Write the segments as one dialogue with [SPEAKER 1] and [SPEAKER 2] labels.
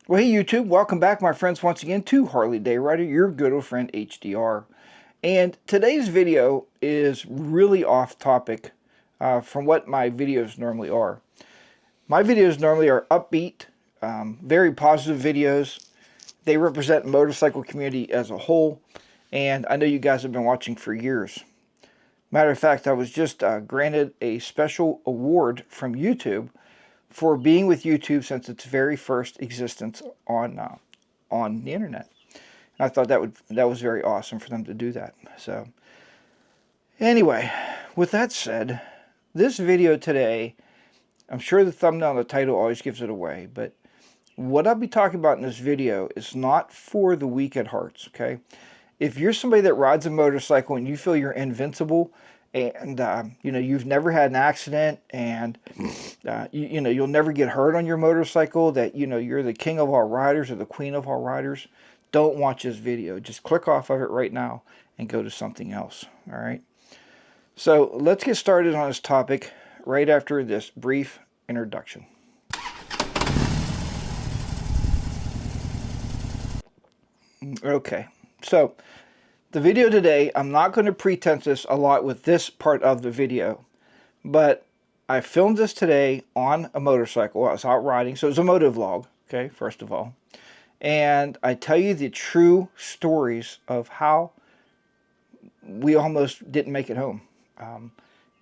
[SPEAKER 1] Well, hey YouTube, welcome back my friends once again to HarleyDayRider, your good old friend HDR. And today's video is really off topic from what my videos normally are. My videos normally are upbeat, very positive videos. They represent the motorcycle community as a whole, and I know you guys have been watching for years. Matter of fact, I was just granted a special award from YouTube for being with YouTube since its very first existence on the internet. And I thought that was very awesome for them to do that. So anyway, with that said, this video today, I'm sure the thumbnail and the title always gives it away, but what I'll be talking about in this video is not for the weak at hearts, okay? If you're somebody that rides a motorcycle and you feel you're invincible, and you've never had an accident, and you'll never get hurt on your motorcycle, that you're the king of all riders or the queen of all riders, don't watch this video. Just click off of it right now and go to something else. All right, so let's get started on this topic right after this brief introduction. Okay, so the video today, I'm not going to pretense this a lot with this part of the video, but I filmed this today on a motorcycle. I was out riding, so it was a moto vlog, okay, first of all. And I tell you the true stories of how we almost didn't make it home.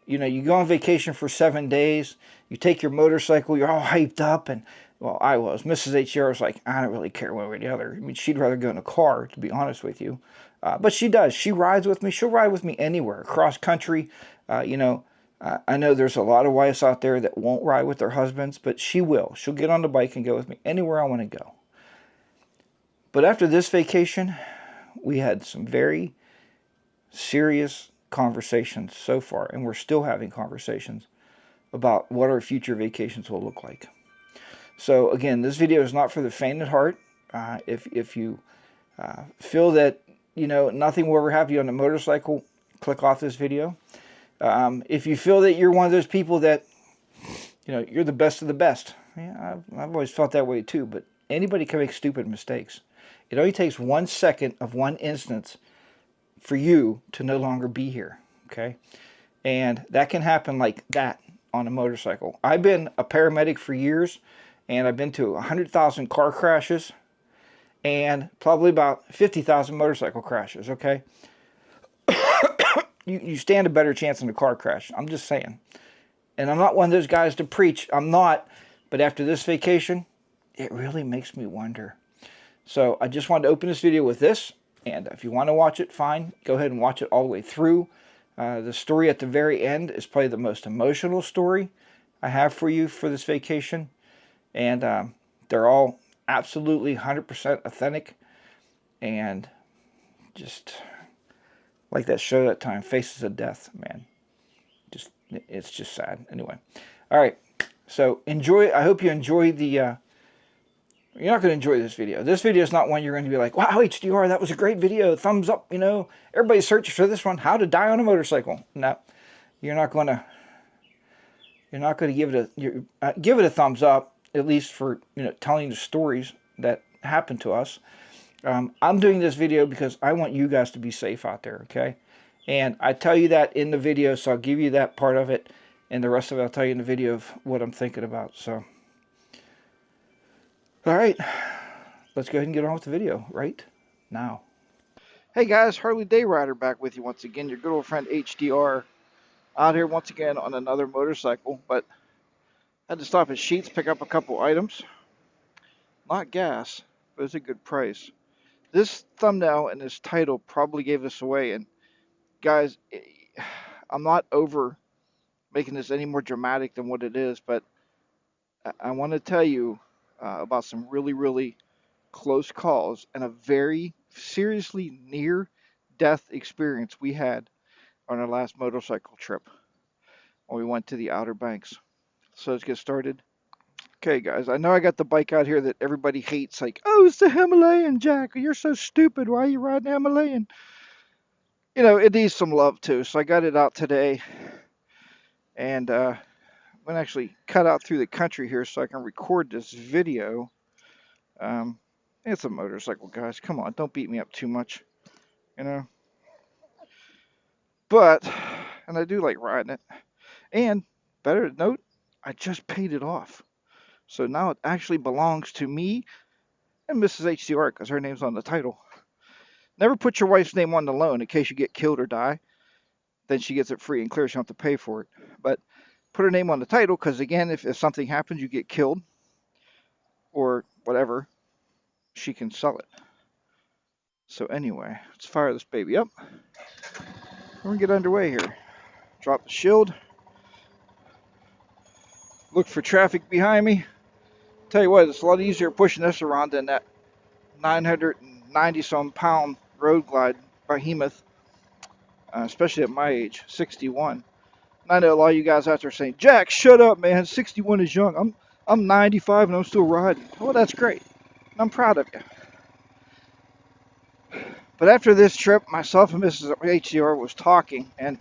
[SPEAKER 1] You go on vacation for 7 days, you take your motorcycle, you're all hyped up, and, well, I was. Mrs. HDR was like, I don't really care one way or the other. I mean, she'd rather go in a car, to be honest with you. But she does. She rides with me. She'll ride with me anywhere, across country. I know there's a lot of wives out there that won't ride with their husbands, but she will. She'll get on the bike and go with me anywhere I want to go. But after this vacation, we had some very serious conversations so far, and we're still having conversations about what our future vacations will look like. So again, this video is not for the faint at heart. If you feel that nothing will ever happen to you on a motorcycle, click off this video. If you feel that you're one of those people that you're the best of the best, yeah, I've always felt that way too. But anybody can make stupid mistakes. It only takes 1 second of one instance for you to no longer be here, okay? And that can happen like that on a motorcycle. I've been a paramedic for years, and I've been to 100,000 car crashes and probably about 50,000 motorcycle crashes, okay? You stand a better chance in a car crash. I'm just saying. And I'm not one of those guys to preach. I'm not. But after this vacation, it really makes me wonder. So I just wanted to open this video with this. And if you want to watch it, fine. Go ahead and watch it all the way through. The story at the very end is probably the most emotional story I have for you for this vacation. And they're all absolutely 100% authentic. And just like that show that time, Faces of Death, man. It's just sad. Anyway. All right. So enjoy. I hope you enjoy the... You're not going to enjoy this video. This video is not one you're going to be like, wow, HDR, that was a great video. Thumbs up, Everybody's searching for this one. How to die on a motorcycle. No. You're not going to give it a thumbs up, at least for, telling the stories that happened to us. I'm doing this video because I want you guys to be safe out there, okay? And I tell you that in the video, so I'll give you that part of it, and the rest of it I'll tell you in the video of what I'm thinking about. So, all right, let's go ahead and get on with the video right now. Hey guys, HarleyDayRider back with you once again, your good old friend HDR, out here once again on another motorcycle, but I had to stop at Sheetz, pick up a couple items. Not gas, but it's a good price. This thumbnail and this title probably gave this away, and guys, I'm not over making this any more dramatic than what it is, but I want to tell you about some really, really close calls and a very seriously near-death experience we had on our last motorcycle trip when we went to the Outer Banks. So let's get started. Okay, guys, I know I got the bike out here that everybody hates, like, oh, it's the Himalayan, Jack. You're so stupid. Why are you riding Himalayan? It needs some love, too. So I got it out today. And I'm going to actually cut out through the country here so I can record this video It's a motorcycle, guys. Come on, don't beat me up too much, you know. But, and I do like riding it. And, better note, I just paid it off. So now it actually belongs to me and Mrs. HDR because her name's on the title. Never put your wife's name on the loan in case you get killed or die. Then she gets it free and clear. She don't have to pay for it. But put her name on the title because, again, if something happens, you get killed or whatever, she can sell it. So anyway, let's fire this baby up. We're going to get underway here. Drop the shield. Look for traffic behind me. Tell you what, it's a lot easier pushing this around than that 990-some pound road glide behemoth, especially at my age, 61. And I know a lot of you guys out there saying, Jack, shut up, man. 61 is young. I'm 95 and I'm still riding. Well, that's great. I'm proud of you. But after this trip, myself and Mrs. HDR was talking, and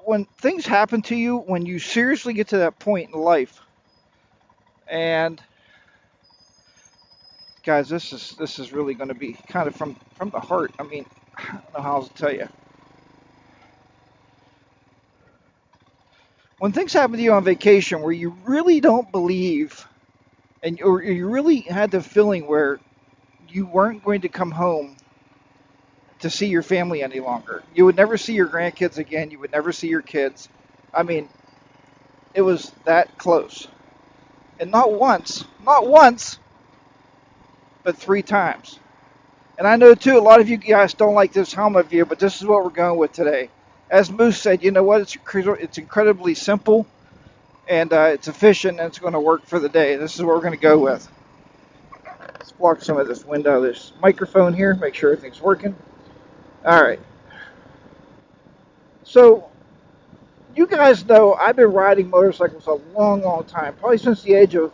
[SPEAKER 1] when things happen to you, when you seriously get to that point in life, and guys, this is really going to be kind of from the heart. I mean, I don't know how else to tell you. When things happen to you on vacation where you really don't believe, or you really had the feeling where you weren't going to come home to see your family any longer. You would never see your grandkids again. You would never see your kids. I mean, it was that close. And not once, but 3 times. And I know, too, a lot of you guys don't like this helmet view, but this is what we're going with today. As Moose said, you know what? It's incredibly simple, and it's efficient, and it's going to work for the day. This is what we're going to go with. Let's block some of this window, this microphone here, make sure everything's working. All right. So, you guys know I've been riding motorcycles a long, long time. Probably since the age of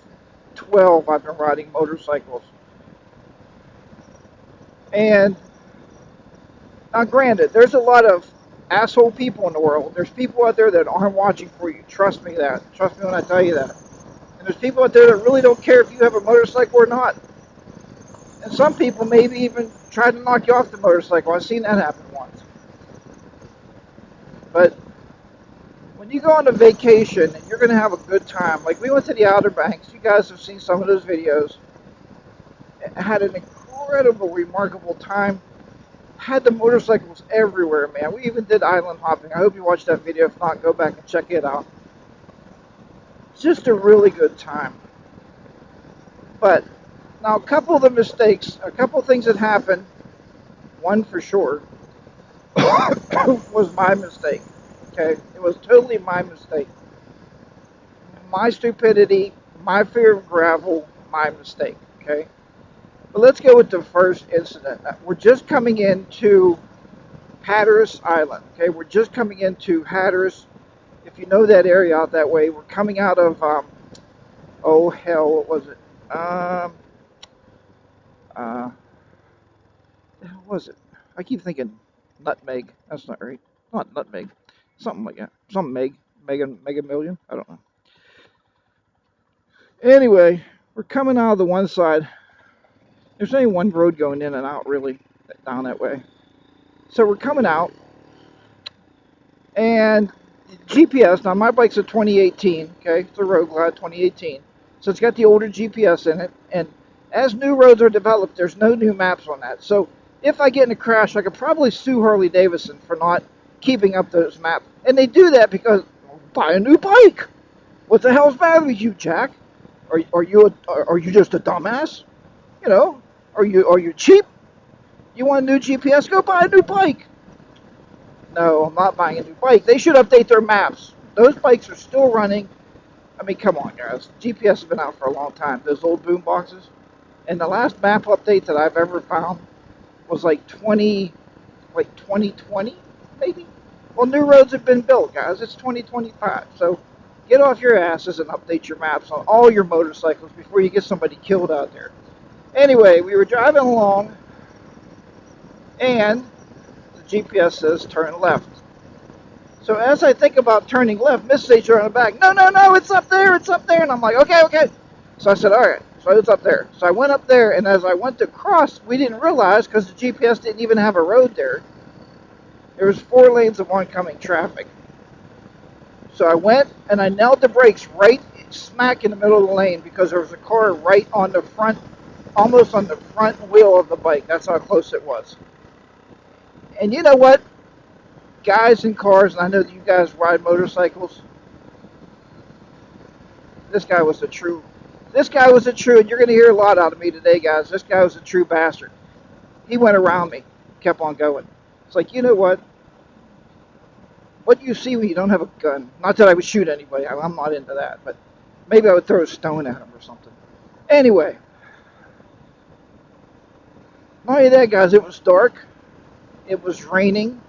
[SPEAKER 1] 12, I've been riding motorcycles. And now, granted, there's a lot of asshole people in the world. There's people out there that aren't watching for you. Trust me that. Trust me when I tell you that. And there's people out there that really don't care if you have a motorcycle or not. And some people maybe even try to knock you off the motorcycle. I've seen that happen once. But when you go on a vacation and you're going to have a good time, like we went to the Outer Banks. You guys have seen some of those videos. I had an incredible, remarkable time. Had the motorcycles everywhere, man. We even did island hopping. I hope you watched that video. If not, go back and check it out. It's just a really good time. But now, a couple of the mistakes, a couple of things that happened, one for sure, was my mistake. Okay? It was totally my mistake. My stupidity, my fear of gravel, my mistake. Okay? But let's go with the first incident. We're just coming into Hatteras Island. Okay? We're just coming into Hatteras. If you know that area out that way, we're coming out of, oh hell, what was it? What was it? I keep thinking nutmeg. That's not right. Not nutmeg. Something like that. Some mega million. I don't know. Anyway, we're coming out of the one side. There's only one road going in and out, really, down that way. So we're coming out, and GPS. Now my bike's a 2018. Okay, it's a Road Glide 2018. So it's got the older GPS in it, and as new roads are developed, there's no new maps on that. So if I get in a crash, I could probably sue Harley-Davidson for not keeping up those maps. And they do that because, buy a new bike. What the hell's the matter with you, Jack? Are you just a dumbass? You know, are you cheap? You want a new GPS? Go buy a new bike. No, I'm not buying a new bike. They should update their maps. Those bikes are still running. I mean, come on, guys. GPS has been out for a long time. Those old boom boxes. And the last map update that I've ever found was like 2020, maybe? Well, new roads have been built, guys. It's 2025. So get off your asses and update your maps on all your motorcycles before you get somebody killed out there. Anyway, we were driving along, and the GPS says turn left. So as I think about turning left, Mrs. HR on the back, no, no, no, it's up there, it's up there. And I'm like, okay, okay. So I said, all right. So it's up there. So I went up there, and as I went to cross, we didn't realize, because the GPS didn't even have a road there, there was 4 lanes of oncoming traffic. So I went, and I nailed the brakes right smack in the middle of the lane, because there was a car right on the front, almost on the front wheel of the bike. That's how close it was. And you know what? Guys in cars, and I know that you guys ride motorcycles, this guy was a true, and you're going to hear a lot out of me today, guys. This guy was a true bastard. He went around me, kept on going. It's like, you know what? What do you see when you don't have a gun? Not that I would shoot anybody. I'm not into that, but maybe I would throw a stone at him or something. Anyway, not only that, guys, it was dark. It was raining.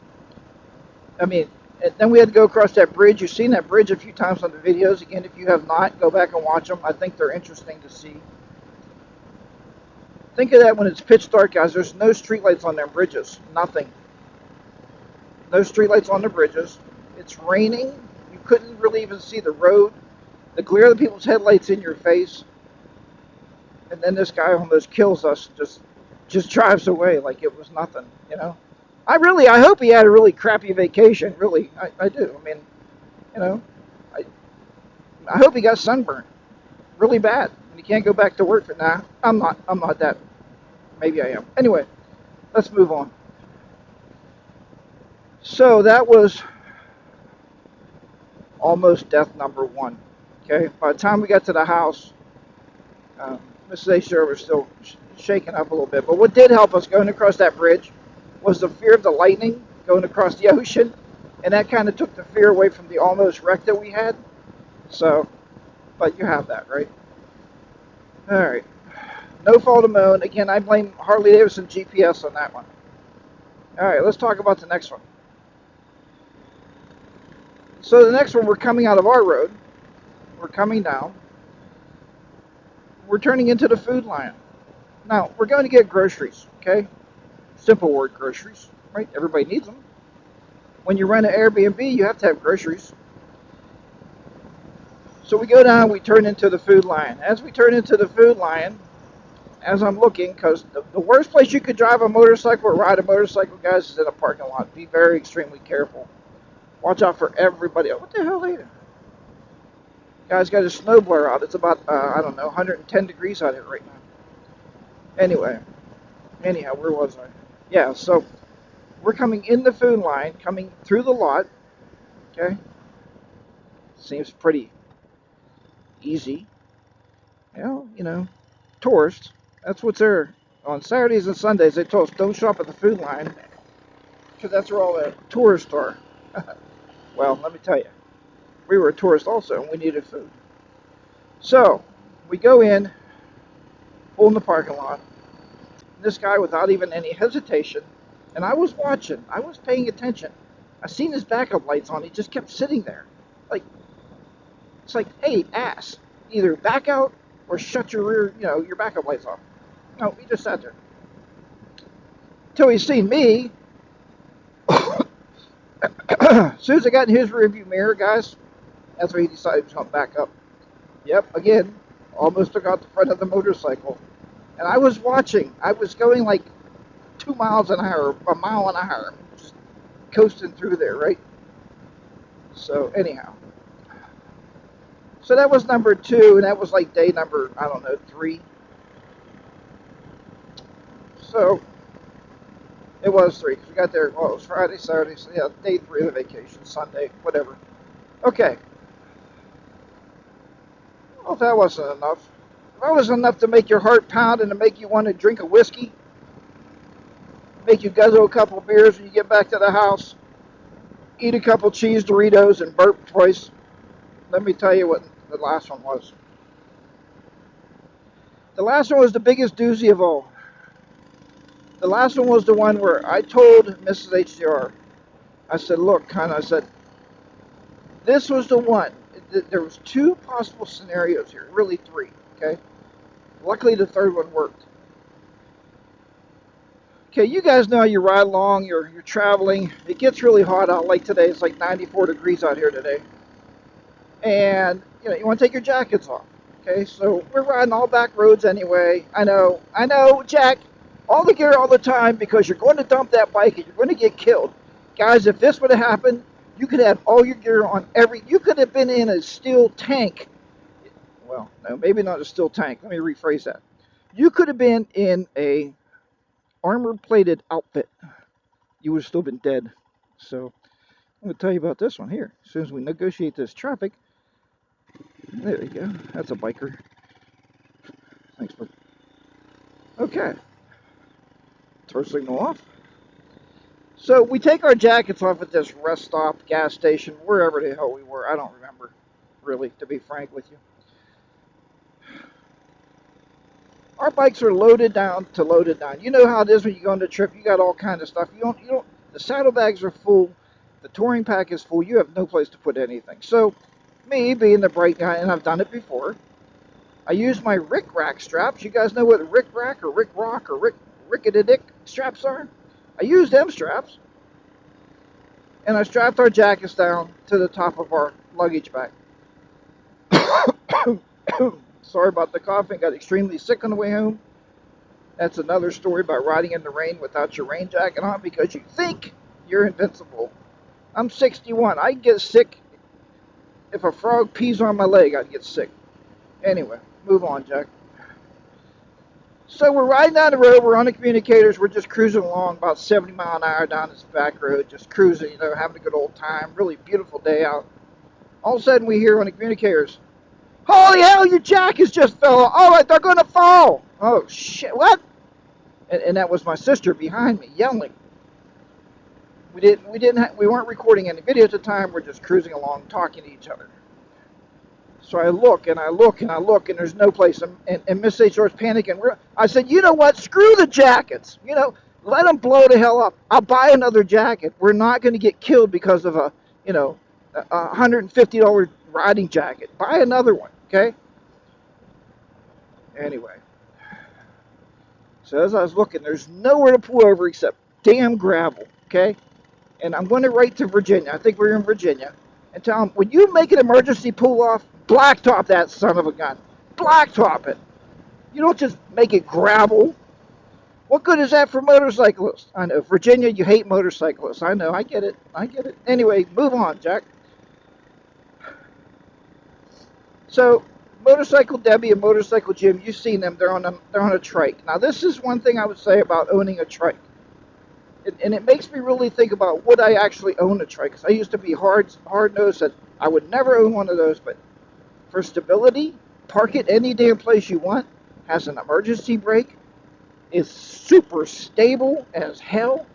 [SPEAKER 1] I mean, and then we had to go across that bridge. You've seen that bridge a few times on the videos. Again, if you have not, go back and watch them. I think they're interesting to see. Think of that when it's pitch dark, guys. There's no streetlights on their bridges. Nothing. No streetlights on the bridges. It's raining. You couldn't really even see the road. The glare of the people's headlights in your face. And then this guy almost kills us. Just drives away like it was nothing, you know. I hope he had a really crappy vacation. Really, I do. I mean, you know, I hope he got sunburned really bad, and he can't go back to work. But nah, I'm not that. Maybe I am. Anyway, let's move on. So that was almost death number 1. Okay, by the time we got to the house, Mrs. HR was still shaking up a little bit. But what did help us going across that bridge was the fear of the lightning going across the ocean, and that kind of took the fear away from the almost wreck that we had. So, but you have that, right? All right. No fault of my own. Again, I blame Harley-Davidson GPS on that one. All right, let's talk about the next one. So the next one, we're coming out of our road. We're coming down. We're turning into the food line. Now, we're going to get groceries, okay? Simple word, groceries, right? Everybody needs them. When you rent an Airbnb, you have to have groceries. So we go down, we turn into the food line. As we turn into the food line, as I'm looking, because the worst place you could drive a motorcycle or ride a motorcycle, guys, is in a parking lot. Be very extremely careful. Watch out for everybody. What the hell are you? Guy's got his snowblower out. It's about, I don't know, 110 degrees out here right now. Anyhow, where was I? Yeah, so we're coming in the food line, coming through the lot, okay? Seems pretty easy. Well, you know, tourists, that's what's there. On Saturdays and Sundays, they told us don't shop at the food line, because that's where all the tourists are. Well, let me tell you, we were a tourist also, and we needed food. So, we go in, pull in the parking lot. This guy, without even any hesitation, and I was watching, I was paying attention. I seen his backup lights on. He just kept sitting there. Like, it's like, hey, ass, either back out or shut your rear, your backup lights off. No, he just sat there. Till he seen me. As soon as I got in his rearview mirror, guys, that's where he decided to jump back up. Yep, again, almost took out the front of the motorcycle. And I was watching. I was going like 2 miles an hour, a mile an hour, just coasting through there, right? So anyhow, so that was number 2, and that was like day number, I don't know, 3. So it was 3 because we got there. Well, it was Friday, Saturday, so yeah, day 3 of the vacation, Sunday, whatever. Okay. Well, if that wasn't enough. If that was enough to make your heart pound and to make you want to drink a whiskey, make you guzzle a couple of beers when you get back to the house, eat a couple cheese Doritos and burp twice, let me tell you what the last one was. The last one was the biggest doozy of all. The last one was the one where I told Mrs. HDR, I said, look, I said, this was the one. There was 2 possible scenarios here, really 3, okay? Luckily, the third one worked. Okay, you guys know you ride along, you're traveling. It gets really hot out. Like today, it's like 94 degrees out here today. And you want to take your jackets off. Okay, so we're riding all back roads anyway. I know, Jack. All the gear all the time because you're going to dump that bike and you're going to get killed. Guys, if this would have happened, you could have all your gear on you could have been in a steel tank. Well, no, maybe not a steel tank. Let me rephrase that. You could have been in a armor-plated outfit. You would have still been dead. So I'm going to tell you about this one here. As soon as we negotiate this traffic, there you go. That's a biker. Thanks, bud. Okay. Turn signal off. So we take our jackets off at this rest stop, gas station, wherever the hell we were. I don't remember, really, to be frank with you. Our bikes are loaded down to loaded down. You know how it is when you go on a trip. You got all kinds of stuff. You don't. The saddlebags are full. The touring pack is full. You have no place to put anything. So, me being the bright guy, and I've done it before, I use my Rick Rack straps. You guys know what Rick Rack or Rick Rock or Rick-a-dick straps are? I use them straps. And I strapped our jackets down to the top of our luggage bag. Sorry about the coughing. Got extremely sick on the way home. That's another story about riding in the rain without your rain jacket on because you think you're invincible. I'm 61. I get sick. If a frog pees on my leg, I'd get sick. Anyway, move on, Jack. So we're riding down the road. We're on the communicators. We're just cruising along about 70 mile an hour down this back road. Just cruising, having a good old time. Really beautiful day out. All of a sudden, we hear on the communicators, "Holy hell, your jackets just fell off. Oh, they're going to fall." Oh, shit, what? And that was my sister behind me yelling. We weren't recording any video at the time. We're just cruising along, talking to each other. So I look and I look and I look, and there's no place. And Miss HR's panicking. I said, you know what? Screw the jackets. Let them blow the hell up. I'll buy another jacket. We're not going to get killed because of a $150 riding jacket. Buy another one, okay? Anyway. So as I was looking, there's nowhere to pull over except damn gravel, okay? And I'm going to write to Virginia. I think we're in Virginia. And tell them, when you make an emergency pull-off, blacktop that son of a gun. Blacktop it. You don't just make it gravel. What good is that for motorcyclists? I know, Virginia, you hate motorcyclists. I know, I get it. Anyway, move on, Jack. So, Motorcycle Debbie and Motorcycle Jim, you've seen them. They're on a trike. Now, this is one thing I would say about owning a trike. And it makes me really think about would I actually own a trike. Because I used to be hard-nosed that I would never own one of those. But for stability, park it any damn place you want. Has an emergency brake. Is super stable as hell.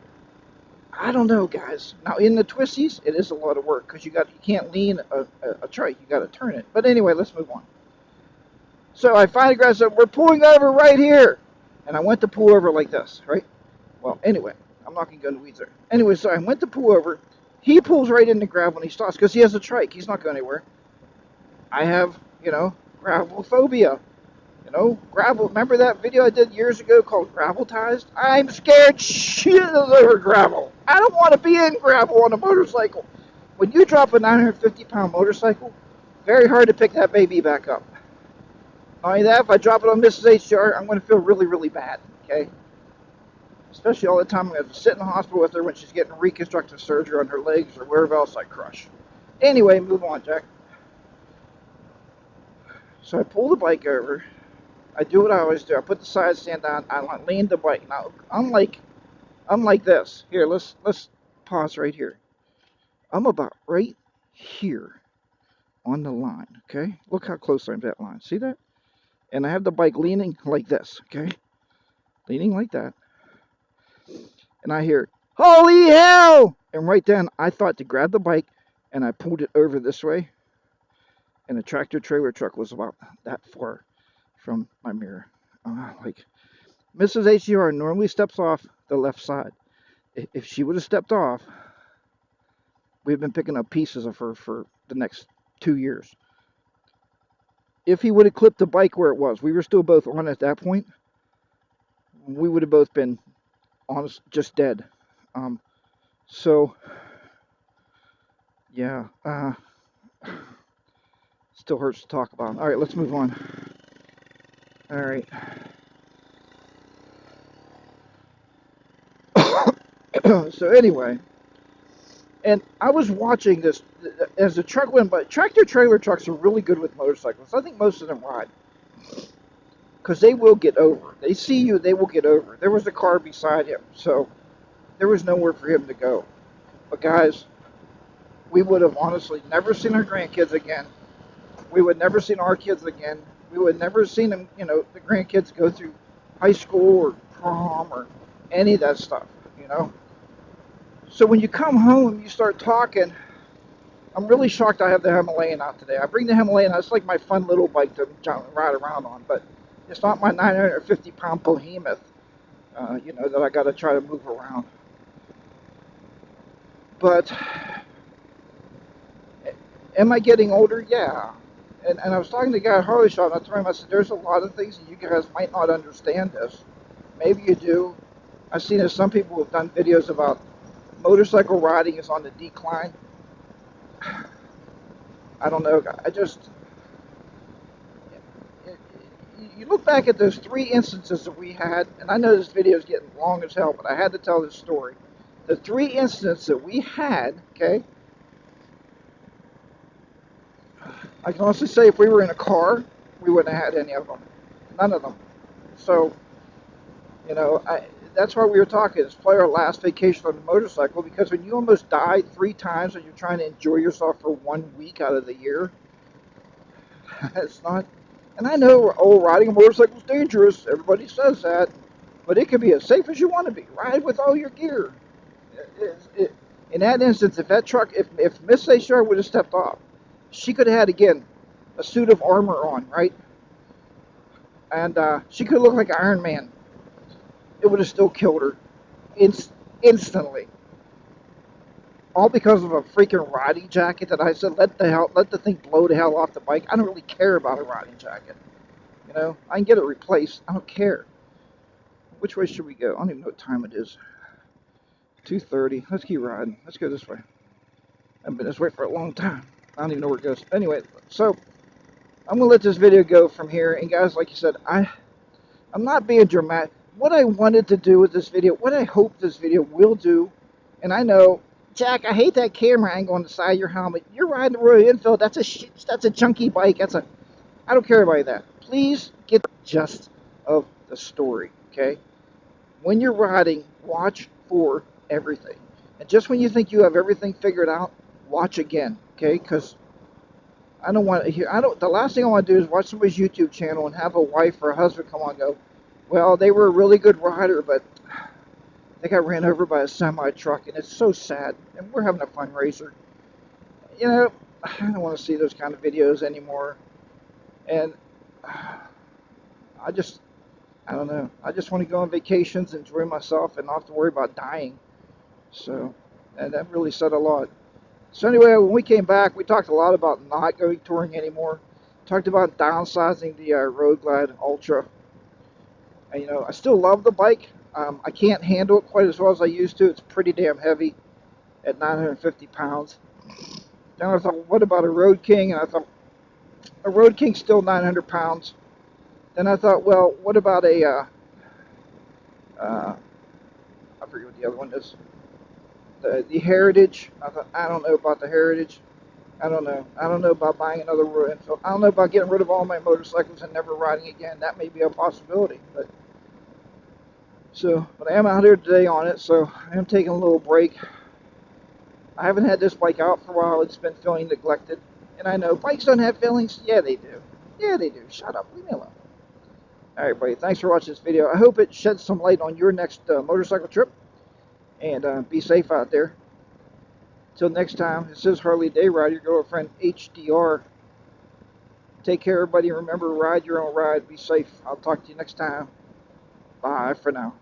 [SPEAKER 1] I don't know, guys. Now, in the twisties, it is a lot of work. Because you can't lean a trike. You got to turn it. But anyway, let's move on. So I finally grabbed it. We're pulling over right here. And I went to pull over like this, right? Well, anyway. I'm not going to go into weeds there. Anyway, so I went to pull over. He pulls right into gravel and he stops because he has a trike. He's not going anywhere. I have, gravel phobia. Gravel. Remember that video I did years ago called Graveltized? I'm scared shitless over gravel. I don't want to be in gravel on a motorcycle. When you drop a 950-pound motorcycle, very hard to pick that baby back up. Not only that, if I drop it on Mrs. HR, I'm going to feel really, really bad. Okay? Especially all the time I'm going to sit in the hospital with her when she's getting reconstructive surgery on her legs or wherever else I crush. Anyway, move on, Jack. So I pull the bike over. I do what I always do. I put the side stand down. I lean the bike. Now, unlike this. Here, let's pause right here. I'm about right here on the line, okay? Look how close I am to that line. See that? And I have the bike leaning like this, okay? Leaning like that. And I hear, "Holy hell!" And right then, I thought to grab the bike, and I pulled it over this way. And the tractor-trailer truck was about that far from my mirror. Mrs. HER normally steps off the left side. If she would have stepped off, we've been picking up pieces of her for the next 2 years. If he would have clipped the bike where it was, we were still both on at that point, we would have both been honest, just dead. So yeah, still hurts to talk about. All right, let's move on. All right. So anyway, and I was watching this as the truck went by. Tractor trailer trucks are really good with motorcycles. I think most of them ride because they will get over. They see you, they will get over. There was a car beside him, so there was nowhere for him to go. But guys, we would have honestly never seen our grandkids again. We would never seen our kids again. We would never seen them, the grandkids go through high school or prom or any of that stuff. So when you come home, you start talking. I'm really shocked I have the Himalayan out today. I bring the Himalayan out. It's like my fun little bike to ride around on, but it's not my 950-pound behemoth, that I got to try to move around. But am I getting older? Yeah. And I was talking to the guy at Harley Shop, and I told him, I said, there's a lot of things that you guys might not understand this. Maybe you do. I've seen that some people have done videos about motorcycle riding is on the decline. I don't know. You look back at those 3 instances that we had, and I know this video is getting long as hell, but I had to tell this story. The 3 instances that we had, okay, I can honestly say if we were in a car, we wouldn't have had any of them. None of them. So, that's why we were talking. It's probably our last vacation on a motorcycle, because when you almost die 3 times and you're trying to enjoy yourself for 1 week out of the year, it's not. And I know, riding a motorcycle is dangerous. Everybody says that. But it can be as safe as you want to be. Ride with all your gear. In that instance, if that truck, if Miss Seychelles would have stepped off, she could have had, again, a suit of armor on, right? And she could look like Iron Man. It would have still killed her instantly. All because of a freaking riding jacket that I said, let the thing blow the hell off the bike. I don't really care about a riding jacket. I can get it replaced. I don't care. Which way should we go? I don't even know what time it is. 2:30. Let's keep riding. Let's go this way. I've been this way for a long time. I don't even know where it goes. Anyway, so I'm going to let this video go from here. And guys, like you said, I'm not being dramatic. What I wanted to do with this video, what I hope this video will do, and I know, Jack, I hate that camera angle on the side of your helmet. You're riding the Royal Enfield. That's a chunky bike. I don't care about that. Please get the gist of the story, okay? When you're riding, watch for everything. And just when you think you have everything figured out, watch again, okay? Because I don't want to hear. The last thing I want to do is watch somebody's YouTube channel and have a wife or a husband come on and go, well, they were a really good rider, but they got ran over by a semi-truck, and it's so sad. And we're having a fundraiser. I don't want to see those kind of videos anymore. And I don't know. I just want to go on vacations, enjoy myself, and not have to worry about dying. So, and that really said a lot. So anyway, when we came back, we talked a lot about not going touring anymore. Talked about downsizing the Road Glide Ultra. And, I still love the bike. I can't handle it quite as well as I used to. It's pretty damn heavy at 950 pounds. Then I thought, what about a Road King? And I thought, a Road King's still 900 pounds. Then I thought, well, what about I forget what the other one is. The Heritage. I thought, I don't know about the Heritage. I don't know. I don't know about buying another Royal Enfield. I don't know about getting rid of all my motorcycles and never riding again. That may be a possibility. But I am out here today on it, so I am taking a little break. I haven't had this bike out for a while. It's been feeling neglected. And I know bikes don't have feelings. Yeah, they do. Yeah, they do. Shut up. Leave me alone. All right, everybody. Thanks for watching this video. I hope it sheds some light on your next motorcycle trip. And be safe out there. Till next time, this is HarleyDayRider, your girlfriend HDR. Take care, everybody. Remember, ride your own ride. Be safe. I'll talk to you next time. Bye for now.